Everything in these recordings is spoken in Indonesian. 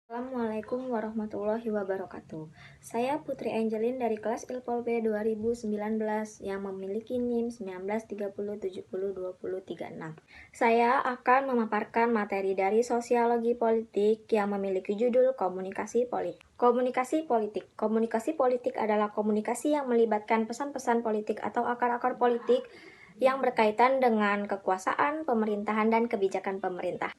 Assalamualaikum warahmatullahi wabarakatuh. Saya Putri Angelin dari kelas Ilpol B 2019 yang memiliki NIM 1930702036. Saya akan memaparkan materi dari Sosiologi Politik yang memiliki judul Komunikasi Politik. Komunikasi politik. Komunikasi politik adalah komunikasi yang melibatkan pesan-pesan politik atau akar-akar politik yang berkaitan dengan kekuasaan, pemerintahan, dan kebijakan pemerintah.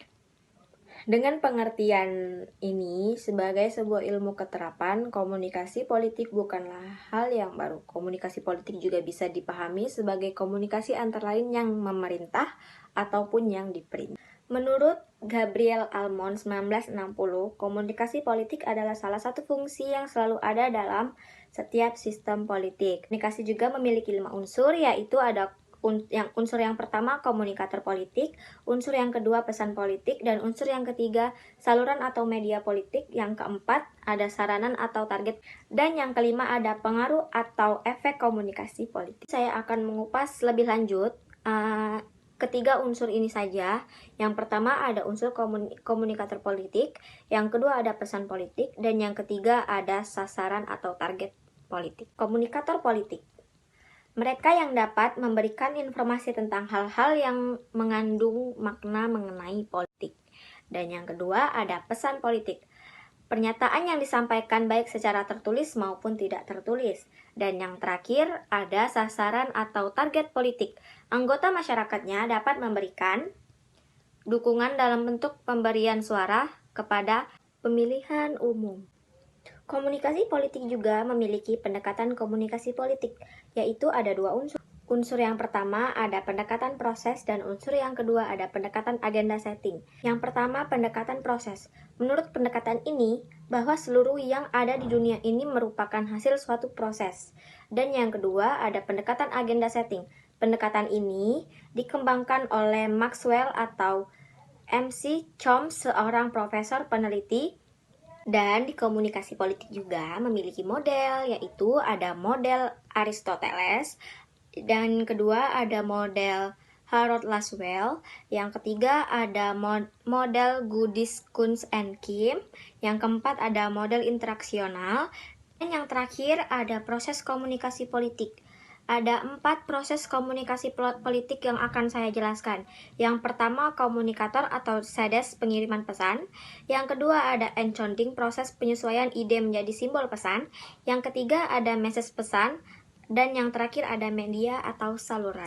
Dengan pengertian ini sebagai sebuah ilmu keterapan, komunikasi politik bukanlah hal yang baru. Komunikasi politik juga bisa dipahami sebagai komunikasi antara lain yang memerintah ataupun yang diperintah. Menurut Gabriel Almond 1960, komunikasi politik adalah salah satu fungsi yang selalu ada dalam setiap sistem politik. Komunikasi juga memiliki 5 unsur, yaitu ada unsur yang pertama komunikator politik, unsur yang kedua pesan politik, dan unsur yang ketiga saluran atau media politik, yang keempat ada saranan atau target, dan yang kelima ada pengaruh atau efek komunikasi politik. Saya akan mengupas lebih lanjut ketiga unsur ini saja. Yang pertama ada unsur komunikator politik, yang kedua ada pesan politik, dan yang ketiga ada sasaran atau target politik. Komunikator politik, mereka yang dapat memberikan informasi tentang hal-hal yang mengandung makna mengenai politik. Dan yang kedua ada pesan politik, pernyataan yang disampaikan baik secara tertulis maupun tidak tertulis. Dan yang terakhir ada sasaran atau target politik. Anggota masyarakatnya dapat memberikan dukungan dalam bentuk pemberian suara kepada pemilihan umum. Komunikasi politik juga memiliki pendekatan komunikasi politik, yaitu ada 2 unsur. Unsur yang pertama ada pendekatan proses dan unsur yang kedua ada pendekatan agenda setting. Yang pertama pendekatan proses. Menurut pendekatan ini, bahwa seluruh yang ada di dunia ini merupakan hasil suatu proses. Dan yang kedua ada pendekatan agenda setting. Pendekatan ini dikembangkan oleh Maxwell atau M.C. Chomsky, seorang profesor peneliti. Dan di komunikasi politik juga memiliki model, yaitu ada model Aristoteles, dan kedua ada model Harold Laswell, yang ketiga ada model Goodis, Kunz and Kim, yang keempat ada model interaksional, dan yang terakhir ada proses komunikasi politik. Ada 4 proses komunikasi politik yang akan saya jelaskan. Yang pertama komunikator atau sedes, pengiriman pesan. Yang kedua ada encoding, proses penyesuaian ide menjadi simbol pesan. Yang ketiga ada message, pesan. Dan yang terakhir ada media atau saluran.